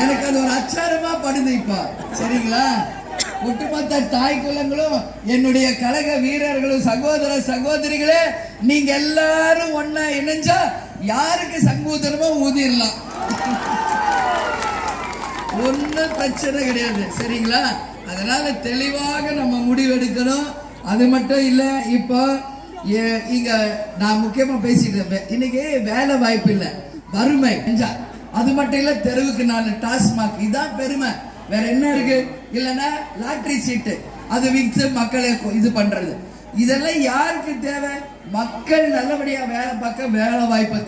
எனக்கு அது ஒரு அச்சாரமா படுது இப்ப. சரிங்களா? ஒட்டுமொத்த தாய் குலங்களும் என்னுடைய கழக வீரர்களும் சகோதர சகோதரிகளே, நீங்க எல்லாரும் ஒன்னா இணைஞ்சா யாருக்கு சங்கூதரமோ ஊதிடலாம். ஒன்னும் பிரச்சனை கிடையாது. சரிங்களா? அதனால தெளிவாக நம்ம முடிவெடுக்கணும். அது மட்டும் இல்ல, இப்போ இங்க நான் முக்கியமா பேசிட்டு இருப்பேன். இன்னைக்கு வேலை வாய்ப்பு இல்ல, வறுமை. அது மட்டும் இல்ல, தெருவுக்கு 4 டாஸ்மாக். இதான் பெருமை. வேற என்ன இருக்கு? இல்லைன்னா லாட்டரி சீட்டு அது விற்று மக்களை இது பண்றது. இதெல்லாம் யாருக்கு தேவை? மக்கள் நல்லபடியா வேலை பார்க்க வேலை வாய்ப்பு